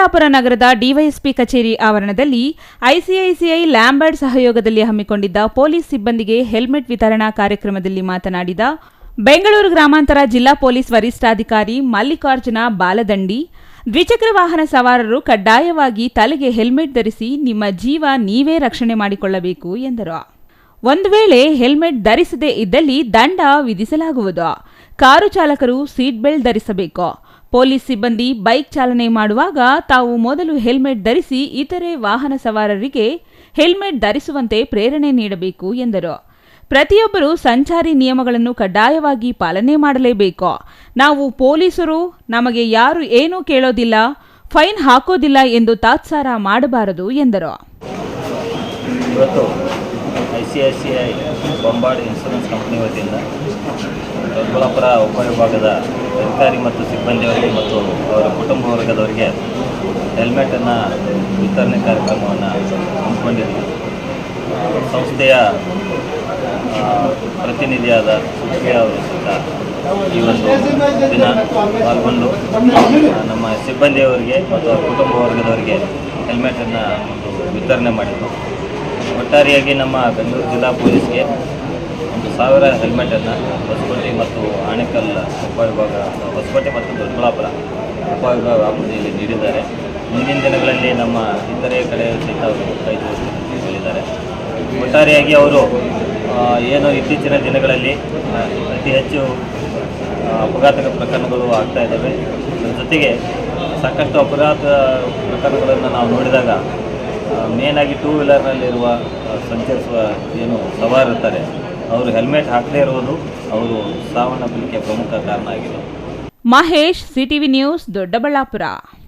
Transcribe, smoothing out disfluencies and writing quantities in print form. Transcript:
ದೊಡ್ಡಬಳ್ಳಾಪುರ ನಗರದ ಡಿವೈಎಸ್ಪಿ ಕಚೇರಿ ಆವರಣದಲ್ಲಿ ಐಸಿಐಸಿಐ ಲ್ಯಾಂಬರ್ಡ್ ಸಹಯೋಗದಲ್ಲಿ ಹಮ್ಮಿಕೊಂಡಿದ್ದ ಪೊಲೀಸ್ ಸಿಬ್ಬಂದಿಗೆ ಹೆಲ್ಮೆಟ್ ವಿತರಣಾ ಕಾರ್ಯಕ್ರಮದಲ್ಲಿ ಮಾತನಾಡಿದ ಬೆಂಗಳೂರು ಗ್ರಾಮಾಂತರ ಜಿಲ್ಲಾ ಪೊಲೀಸ್ ವರಿಷ್ಠಾಧಿಕಾರಿ ಮಲ್ಲಿಕಾರ್ಜುನ ಬಾಲದಂಡಿ, ದ್ವಿಚಕ್ರ ವಾಹನ ಸವಾರರು ಕಡ್ಡಾಯವಾಗಿ ತಲೆಗೆ ಹೆಲ್ಮೆಟ್ ಧರಿಸಿ ನಿಮ್ಮ ಜೀವ ನೀವೇ ರಕ್ಷಣೆ ಮಾಡಿಕೊಳ್ಳಬೇಕು ಎಂದರು. ಒಂದು ವೇಳೆ ಹೆಲ್ಮೆಟ್ ಧರಿಸದೇ ಇದ್ದಲ್ಲಿ ದಂಡ ವಿಧಿಸಲಾಗುವುದು. ಕಾರು ಚಾಲಕರು ಸೀಟ್ ಬೆಲ್ಟ್ ಧರಿಸಬೇಕು. ಪೊಲೀಸ್ ಸಿಬ್ಬಂದಿ ಬೈಕ್ ಚಾಲನೆ ಮಾಡುವಾಗ ತಾವು ಮೊದಲು ಹೆಲ್ಮೆಟ್ ಧರಿಸಿ ಇತರೆ ವಾಹನ ಸವಾರರಿಗೆ ಹೆಲ್ಮೆಟ್ ಧರಿಸುವಂತೆ ಪ್ರೇರಣೆ ನೀಡಬೇಕು ಎಂದರು. ಪ್ರತಿಯೊಬ್ಬರು ಸಂಚಾರಿ ನಿಯಮಗಳನ್ನು ಕಡ್ಡಾಯವಾಗಿ ಪಾಲನೆ ಮಾಡಲೇಬೇಕು. ನಾವು ಪೊಲೀಸರು, ನಮಗೆ ಯಾರು ಏನೂ ಕೇಳೋದಿಲ್ಲ, ಫೈನ್ ಹಾಕೋದಿಲ್ಲ ಎಂದು ತಾತ್ಸಾರ ಮಾಡಬಾರದು ಎಂದರು. ಐಸಿಐಸಿಐ ಬೊಂಬಾರ್ಡ್ ಇನ್ಶೂರೆನ್ಸ್ ಕಂಪನಿ ವತಿಯಿಂದ ದೊಡ್ಡಬಳ್ಳಾಪುರ ಉಪವಿಭಾಗದ ಅಧಿಕಾರಿ ಮತ್ತು ಸಿಬ್ಬಂದಿಯವರಿಗೆ ಮತ್ತು ಅವರ ಕುಟುಂಬ ವರ್ಗದವರಿಗೆ ಹೆಲ್ಮೆಟನ್ನು ವಿತರಣೆ ಕಾರ್ಯಕ್ರಮವನ್ನು ಹಮ್ಮಿಕೊಂಡಿದ್ದೀವಿ. ಸಂಸ್ಥೆಯ ಪ್ರತಿನಿಧಿಯಾದ ಸುಪ್ರಿಯಾ ಅವರು ಸಹಿತ ಈ ಒಂದು ದಿನ ಪಾಲ್ಗೊಂಡು ನಮ್ಮ ಸಿಬ್ಬಂದಿಯವರಿಗೆ ಮತ್ತು ಅವರ ಕುಟುಂಬ ವರ್ಗದವರಿಗೆ ಹೆಲ್ಮೆಟನ್ನು ವಿತರಣೆ ಮಾಡಿದರು. ಒಟ್ಟಾರೆಯಾಗಿ ನಮ್ಮ ಬೆಂಗಳೂರು ಜಿಲ್ಲಾ ಪೊಲೀಸ್ಗೆ 1,000 ಹೆಲ್ಮೆಟನ್ನು ಹೊಸಕೋಟೆ ಮತ್ತು ಆನೇಕಲ್ ಉಪವಿಭಾಗ, ಹೊಸಕೋಟೆ ಮತ್ತು ದೊಡ್ಡಬಳ್ಳಾಪುರ ಉಪವಿಭಾಗ ವ್ಯಾಪ್ತಿಯಲ್ಲಿ ನೀಡಿದ್ದಾರೆ. ಮುಂದಿನ ದಿನಗಳಲ್ಲಿ ನಮ್ಮ ಇತರೆ ಕಡೆ ಸಹಿತ ಅವರು ಹೇಳಿದ್ದಾರೆ. ಒಟ್ಟಾರೆಯಾಗಿ ಅವರು ಏನು ಇತ್ತೀಚಿನ ದಿನಗಳಲ್ಲಿ ಅತಿ ಹೆಚ್ಚು ಅಪಘಾತ ಪ್ರಕರಣಗಳು ಆಗ್ತಾ ಇದ್ದಾವೆ. ಅದರ ಜೊತೆಗೆ ಸಾಕಷ್ಟು ಅಪಘಾತ ಪ್ರಕರಣಗಳನ್ನು ನಾವು ನೋಡಿದಾಗ ಮೇನಾಗಿ ಟೂ ವೀಲರ್ನಲ್ಲಿರುವ ಸಂಚರಿಸುವ ಏನು ಸವಾರಿರ್ತಾರೆ ಅವರು ಹೆಲ್ಮೆಟ್ ಹಾಕದೇ ಇರುವುದು ಅವರು ಸಾವನ್ನಪ್ಪಲಿಕ್ಕೆ ಪ್ರಮುಖ ಕಾರಣ ಆಗಿದೆ. Mahesh, CTV news, Doddaballapura.